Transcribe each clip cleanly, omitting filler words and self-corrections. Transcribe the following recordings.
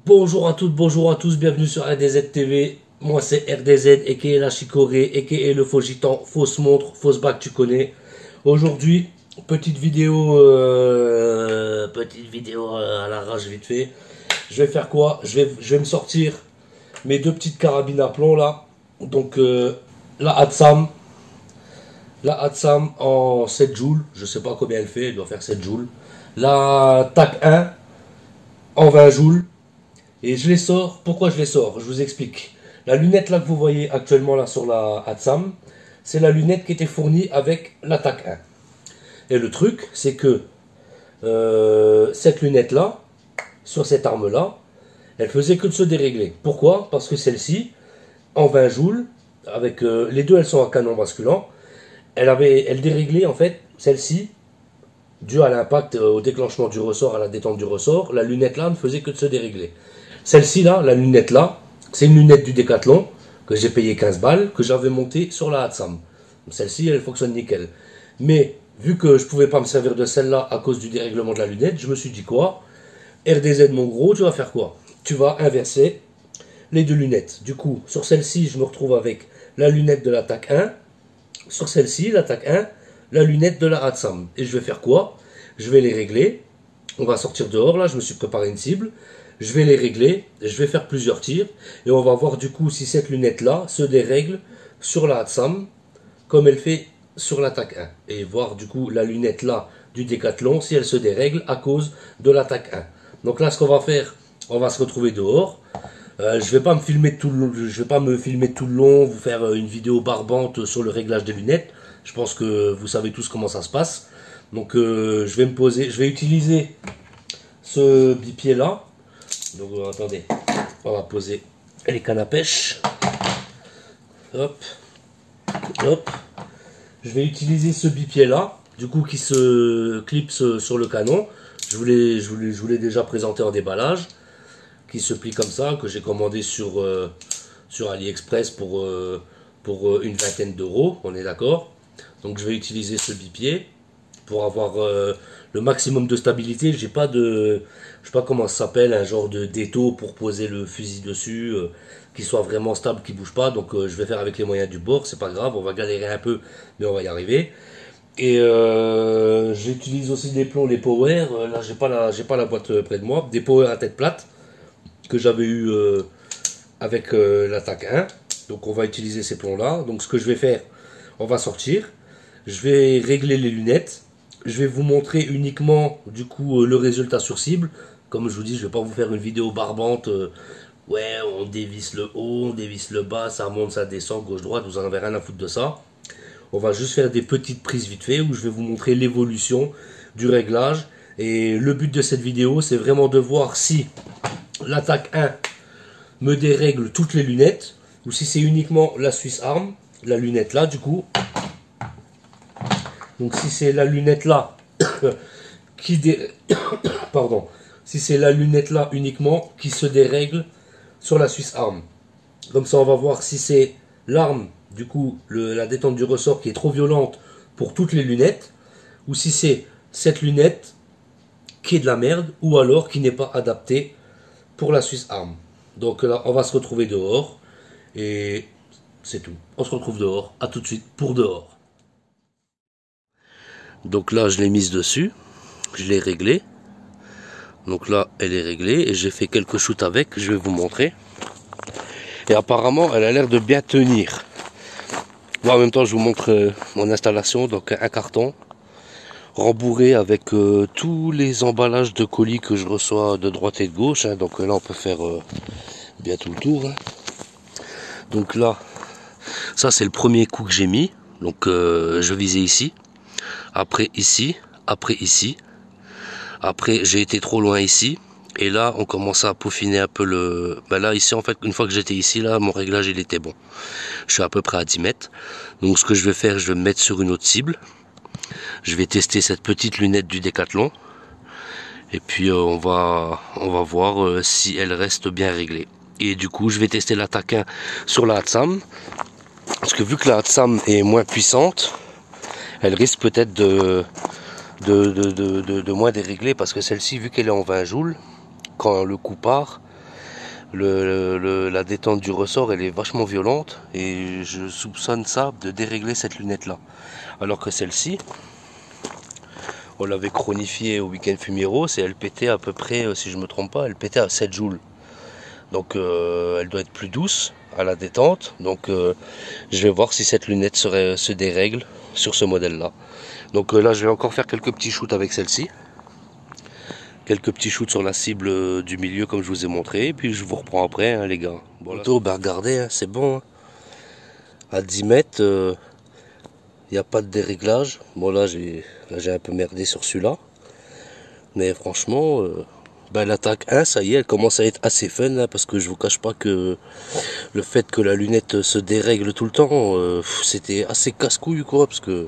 Bonjour à toutes, bonjour à tous, bienvenue sur RDZ TV. Moi c'est RDZ, aka la chicorée, aka le faux gitan, fausse montre, fausse bague, tu connais. Aujourd'hui, petite vidéo à l'arrache vite fait. Je vais faire quoi? Je vais me sortir mes deux petites carabines à plomb là. Donc la Hatsam en 7 joules, je sais pas combien elle fait, elle doit faire 7 joules. La TAC 1 en 20 joules. Et je les sors. Pourquoi je les sors? Je vous explique. La lunette là que vous voyez actuellement là sur la Hatsam, c'est la lunette qui était fournie avec la TAC 1. Et le truc, c'est que cette lunette là, sur cette arme là, elle faisait que de se dérégler. Pourquoi? Parce que celle-ci, en 20 joules, avec les deux elles sont à canon basculant, elle déréglait en fait celle-ci, dû à l'impact, au déclenchement du ressort, à la détente du ressort, la lunette là ne faisait que de se dérégler. Celle-ci là, la lunette là, c'est une lunette du Decathlon que j'ai payé 15 balles, que j'avais montée sur la Hatsam. Celle-ci, elle fonctionne nickel. Mais vu que je pouvais pas me servir de celle-là à cause du dérèglement de la lunette, je me suis dit quoi? RDZ mon gros, tu vas faire quoi? Tu vas inverser les deux lunettes. Du coup, sur celle-ci, je me retrouve avec la lunette de la TAC 1. Sur celle-ci, la TAC 1, la lunette de la Hatsam. Et je vais faire quoi? Je vais les régler. On va sortir dehors, là, je me suis préparé une cible. Je vais les régler, je vais faire plusieurs tirs. Et on va voir du coup si cette lunette-là se dérègle sur la Hatsam, comme elle fait sur la TAC 1. Et voir du coup la lunette-là du Decathlon, si elle se dérègle à cause de la TAC 1. Donc là, ce qu'on va faire, on va se retrouver dehors. Je vais pas me filmer tout le long, vous faire une vidéo barbante sur le réglage des lunettes. Je pense que vous savez tous comment ça se passe. Donc je vais me poser, je vais utiliser ce bipied là. Donc attendez, on va poser les cannes à pêche. Hop, hop. Je vais utiliser ce bipied là, du coup qui se clipse sur le canon. Je vous l'ai déjà présenté en déballage, qui se plie comme ça, que j'ai commandé sur AliExpress pour une vingtaine d'euros, on est d'accord. Donc je vais utiliser ce bipied pour avoir le maximum de stabilité. J'ai pas de, je sais pas comment ça s'appelle, un genre de d'étau pour poser le fusil dessus, qui soit vraiment stable, qui bouge pas. Donc je vais faire avec les moyens du bord, c'est pas grave, on va galérer un peu, mais on va y arriver. Et j'utilise aussi des plombs, les Power. Là j'ai pas la boîte près de moi, des Power à tête plate que j'avais eu avec la TAC 1. Donc on va utiliser ces plombs là. Donc ce que je vais faire, on va sortir, je vais régler les lunettes. Je vais vous montrer uniquement du coup le résultat sur cible. Comme je vous dis, je vais pas vous faire une vidéo barbante. Ouais, on dévisse le haut, on dévisse le bas, ça monte, ça descend, gauche-droite, vous en avez rien à foutre de ça. On va juste faire des petites prises vite fait où je vais vous montrer l'évolution du réglage. Et le but de cette vidéo, c'est vraiment de voir si la TAC 1 me dérègle toutes les lunettes ou si c'est uniquement la Swiss Arm, la lunette là du coup. Donc si c'est la lunette là pardon, si c'est la lunette là uniquement qui se dérègle sur la Swiss Arm. Comme ça on va voir si c'est l'arme, du coup la détente du ressort qui est trop violente pour toutes les lunettes, ou si c'est cette lunette qui est de la merde, ou alors qui n'est pas adaptée pour la Swiss Arm. Donc là on va se retrouver dehors, et c'est tout. On se retrouve dehors, à tout de suite pour dehors. Donc là je l'ai mise dessus, je l'ai réglée. Donc là elle est réglée et j'ai fait quelques shoots avec, je vais vous montrer. Et apparemment elle a l'air de bien tenir. Bon, en même temps je vous montre mon installation. Donc un carton rembourré avec tous les emballages de colis que je reçois de droite et de gauche, hein. Donc là on peut faire bien tout le tour, hein. Donc là ça c'est le premier coup que j'ai mis. Donc je visais ici. Après ici, après ici, après j'ai été trop loin ici, et là on commence à peaufiner un peu le... Ben là ici en fait, une fois que j'étais ici, là mon réglage il était bon. Je suis à peu près à 10 mètres. Donc ce que je vais faire, je vais me mettre sur une autre cible. Je vais tester cette petite lunette du Decathlon. Et puis on va voir si elle reste bien réglée. Et du coup je vais tester la TAC 1 sur la Hatsam. Parce que vu que la Hatsam est moins puissante, elle risque peut-être de moins dérégler, parce que celle-ci, vu qu'elle est en 20 joules, quand le coup part, la détente du ressort elle est vachement violente et je soupçonne ça de dérégler cette lunette là. Alors que celle-ci, on l'avait chronifiée au week-end Fumero et elle pétait à peu près, si je me trompe pas, elle pétait à 7 joules. Donc elle doit être plus douce à la détente. Donc je vais voir si cette lunette se dérègle sur ce modèle là. Donc là je vais encore faire quelques petits shoots avec celle-ci. Quelques petits shoots sur la cible du milieu comme je vous ai montré. Et puis je vous reprends après hein, les gars. Bon, l'auto, bah regardez, hein, c'est bon. Hein. À 10 mètres, il n'y a pas de déréglage. Bon là j'ai un peu merdé sur celui-là. Mais franchement, l'attaque 1, ça y est, elle commence à être assez fun. Hein, parce que je vous cache pas que le fait que la lunette se dérègle tout le temps, c'était assez casse-couille quoi. Parce que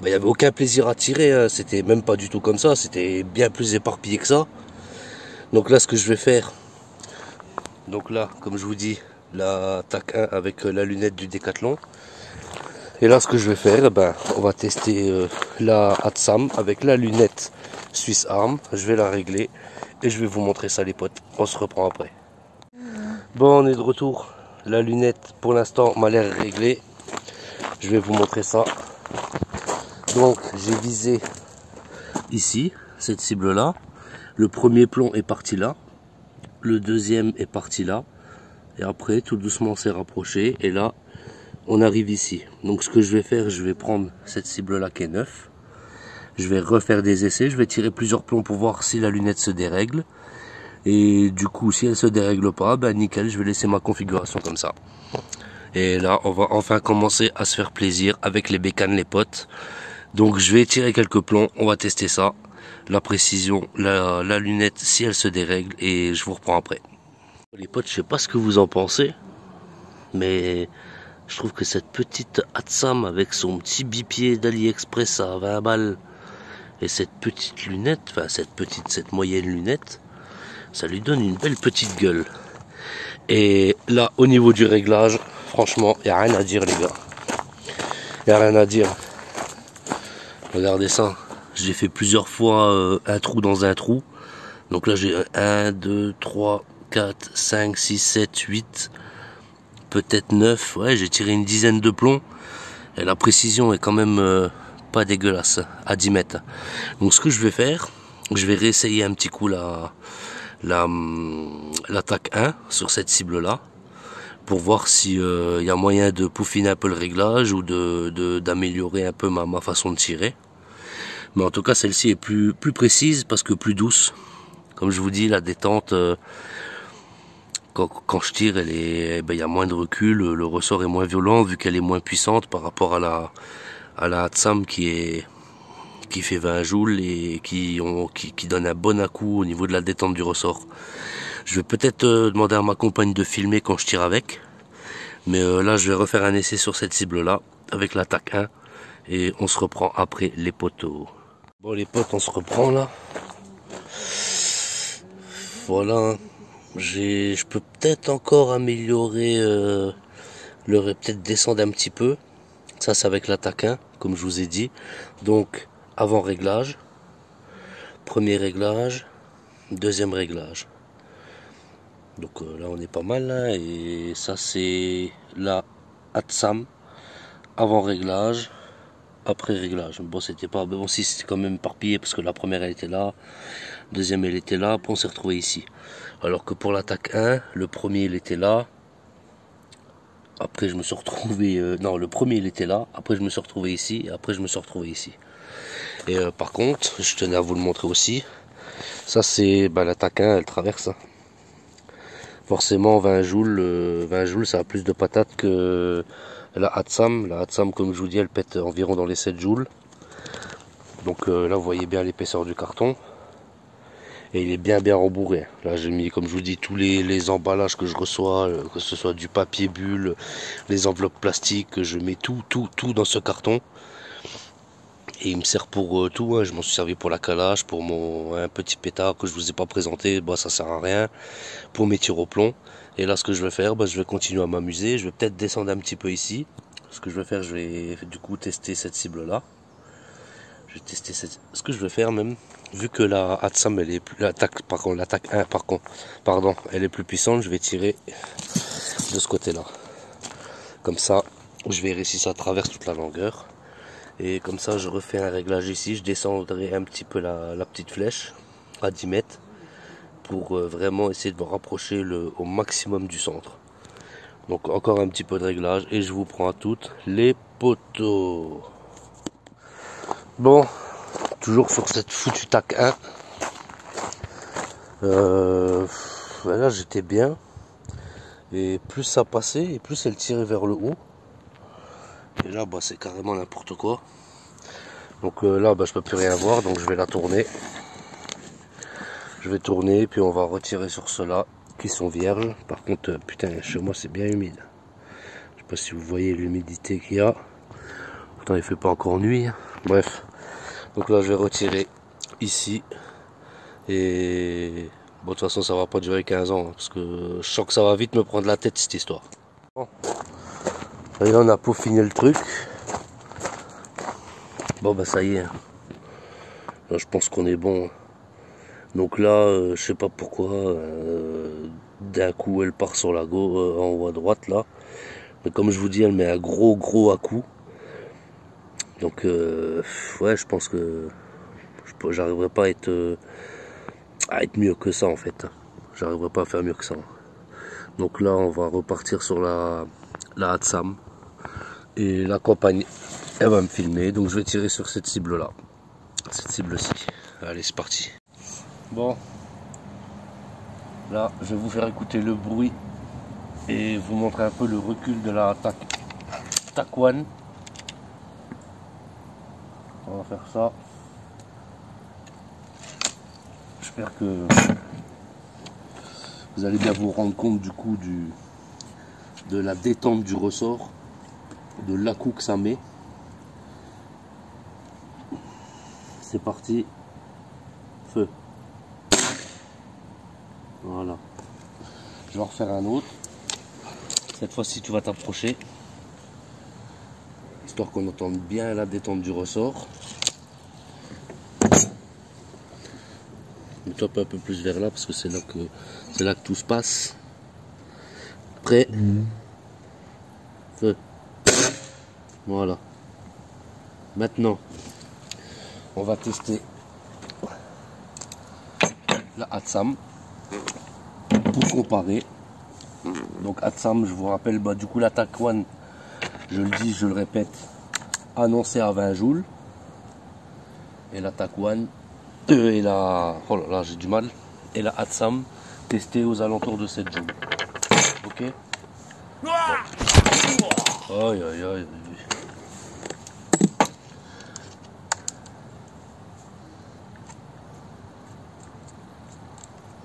il n'y avait aucun plaisir à tirer, hein. C'était même pas du tout comme ça, c'était bien plus éparpillé que ça. Donc là ce que je vais faire, donc là comme je vous dis, la TAC 1 avec la lunette du Décathlon. Et là ce que je vais faire, on va tester la Atsam avec la lunette Swiss Arm. Je vais la régler et je vais vous montrer ça les potes, on se reprend après. Bon on est de retour, la lunette pour l'instant m'a l'air réglée. Je vais vous montrer ça. Donc j'ai visé ici, cette cible là. Le premier plomb est parti là. Le deuxième est parti là. Et après tout doucement on s'est rapproché. Et là on arrive ici. Donc ce que je vais faire, je vais prendre cette cible là qui est 9. Je vais refaire des essais. Je vais tirer plusieurs plombs pour voir si la lunette se dérègle. Et du coup si elle se dérègle pas, nickel, je vais laisser ma configuration comme ça. Et là on va enfin commencer à se faire plaisir avec les bécanes les potes. Donc je vais tirer quelques plombs, on va tester ça, la précision, la lunette si elle se dérègle et je vous reprends après. Les potes, je sais pas ce que vous en pensez, mais je trouve que cette petite Atsam avec son petit bipied d'AliExpress à 20 balles et cette petite lunette, enfin cette moyenne lunette, ça lui donne une belle petite gueule. Et là au niveau du réglage, franchement, il n'y a rien à dire les gars. Il n'y a rien à dire. Regardez ça, j'ai fait plusieurs fois un trou dans un trou. Donc là j'ai 1, 2, 3, 4, 5, 6, 7, 8, peut-être 9. Ouais, j'ai tiré une dizaine de plombs. Et la précision est quand même pas dégueulasse, à 10 mètres. Donc ce que je vais faire, je vais réessayer un petit coup l'attaque 1 sur cette cible-là. Pour voir si y a moyen de peaufiner un peu le réglage ou d'améliorer un peu ma façon de tirer. Mais en tout cas celle-ci est plus précise parce que plus douce. Comme je vous dis, la détente, quand je tire, il y a moins de recul, le ressort est moins violent vu qu'elle est moins puissante par rapport à la Atsam qui fait 20 joules et qui donne un bon à-coup au niveau de la détente du ressort. Je vais peut-être demander à ma compagne de filmer quand je tire avec. Mais là, je vais refaire un essai sur cette cible-là, avec l'attaque 1. Et on se reprend après les poteaux. Bon les potes, on se reprend là. Voilà. Je peux peut-être encore améliorer, peut-être descendre un petit peu. Ça, c'est avec l'attaque 1, comme je vous ai dit. Donc, avant réglage. Premier réglage. Deuxième réglage. Donc là on est pas mal là, et ça c'est la Atsam avant réglage, après réglage. Bon c'était pas, bon si c'était quand même éparpillé parce que la première elle était là, deuxième elle était là, puis on s'est retrouvé ici. Alors que pour l'attaque 1, le premier il était là, après je me suis retrouvé, non le premier il était là, après je me suis retrouvé ici, et après je me suis retrouvé ici. Et par contre, je tenais à vous le montrer aussi, ça c'est l'attaque 1, elle traverse. Forcément 20 joules ça a plus de patates que la Atsam. La Atsam comme je vous dis elle pète environ dans les 7 joules. Donc là vous voyez bien l'épaisseur du carton. Et il est bien rembourré. Là j'ai mis comme je vous dis tous les emballages que je reçois, que ce soit du papier bulle, les enveloppes plastiques, je mets tout dans ce carton. Et il me sert pour tout, hein. Je m'en suis servi pour la calage, pour un petit pétard que je vous ai pas présenté, ça sert à rien, pour mes tirs au plomb. Et là ce que je vais faire, je vais continuer à m'amuser, je vais peut-être descendre un petit peu ici. Ce que je vais faire, je vais du coup tester cette cible là. Je vais tester ce que je vais faire même. Vu que la Atsam, elle est plus, l'attaque 1 pardon, elle est plus puissante, je vais tirer de ce côté-là. Comme ça, je verrai si ça traverse toute la longueur. Et comme ça, je refais un réglage ici. Je descendrai un petit peu la petite flèche à 10 mètres pour vraiment essayer de me rapprocher au maximum du centre. Donc encore un petit peu de réglage et je vous prends à toutes les poteaux. Bon, toujours sur cette foutue tac 1. Là j'étais bien. Et plus ça passait et plus elle tirait vers le haut. Et là bah, c'est carrément n'importe quoi. Donc là bah, je peux plus rien voir, donc je vais la tourner. Je vais tourner puis on va retirer sur ceux-là qui sont vierges. Par contre putain chez moi c'est bien humide. Je sais pas si vous voyez l'humidité qu'il y a. Pourtant il fait pas encore nuit. Hein. Bref. Donc là je vais retirer ici. Et bon de toute façon ça va pas durer 15 ans. Hein, parce que je sens que ça va vite me prendre la tête cette histoire. Bon. Et là on a peaufiné le truc. Bon bah ça y est. Là, je pense qu'on est bon. Donc là, je sais pas pourquoi, d'un coup elle part sur la gauche, en haut à droite là. Mais comme je vous dis, elle met un gros à-coup. Donc ouais, je pense que j'arriverai pas à être mieux que ça en fait. J'arriverai pas à faire mieux que ça. Donc là, on va repartir sur la Atsam. Et la compagne, elle va me filmer. Donc je vais tirer sur cette cible là. Cette cible-ci. Allez, c'est parti. Bon. Là, je vais vous faire écouter le bruit. Et vous montrer un peu le recul de la tac 1. On va faire ça. J'espère que vous allez bien vous rendre compte du coup de la détente du ressort, de l'à-coup que ça met. C'est parti, feu. Voilà. Je vais en refaire un autre. Cette fois-ci, tu vas t'approcher, histoire qu'on entende bien la détente du ressort. On tope un peu plus vers là parce que c'est là que tout se passe. Prêt. Feu. Voilà. Maintenant, on va tester la Atsam pour comparer. Donc Atsam, je vous rappelle, bah, du coup la tac 1, je le dis, je le répète, annoncé à 20 joules. Et la tac 1, et la, oh là là, j'ai du mal. Et la Atsam, testée aux alentours de 7 joules. Ok. Bon. Aïe aïe aïe.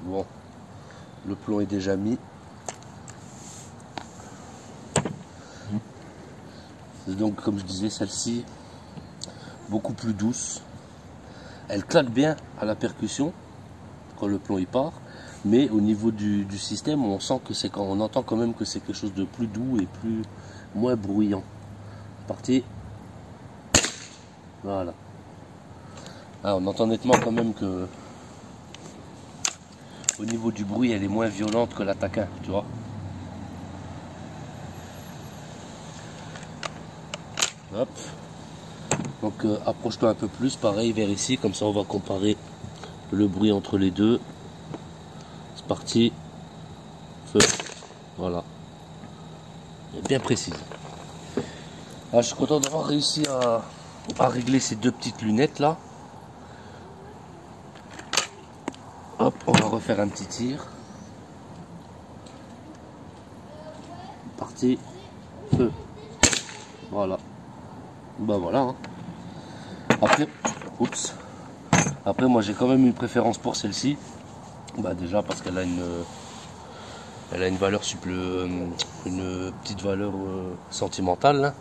Bon, le plomb est déjà mis. Donc comme je disais, celle-ci, beaucoup plus douce. Elle claque bien à la percussion quand le plomb y part. Mais au niveau du système, on sent que on entend quand même que c'est quelque chose de plus doux et moins bruyant. Parti. Voilà. Ah, on entend nettement quand même que au niveau du bruit, elle est moins violente que la tac 1, tu vois. Hop. Donc approche-toi un peu plus, pareil vers ici, comme ça on va comparer le bruit entre les deux. C'est parti. Feu. Voilà. Bien précise. Ah, je suis content d'avoir réussi à régler ces deux petites lunettes là. Hop, on va refaire un petit tir. Parti. Feu. Voilà. Bah voilà. Hein. Après, oups. Après, moi j'ai quand même une préférence pour celle-ci. Bah déjà parce qu'elle a une valeur une petite valeur sentimentale. Hein.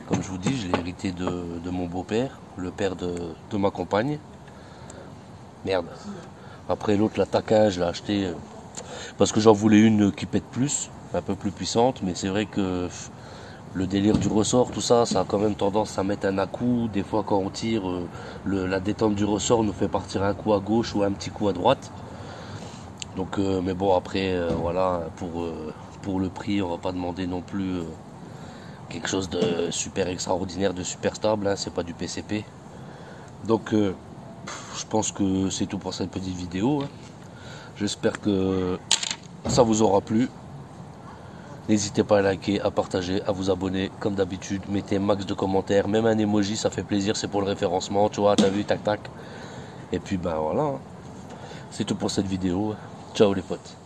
Comme je vous dis, je l'ai hérité de mon beau-père, le père de ma compagne. Merde. Après l'autre, la tac 1, je l'ai acheté parce que j'en voulais une qui pète plus, un peu plus puissante, mais c'est vrai que le délire du ressort, tout ça, ça a quand même tendance à mettre un à-coup. Des fois, quand on tire, la détente du ressort nous fait partir un coup à gauche ou un petit coup à droite. Donc, mais bon, après, voilà, pour le prix, on va pas demander non plus quelque chose de super extraordinaire, de super stable, hein, c'est pas du PCP. Donc, je pense que c'est tout pour cette petite vidéo, hein. J'espère que ça vous aura plu. N'hésitez pas à liker, à partager, à vous abonner comme d'habitude. Mettez max de commentaires, même un emoji, ça fait plaisir, c'est pour le référencement, tu vois, t'as vu, tac tac. Et puis ben voilà, c'est tout pour cette vidéo. Ciao les potes.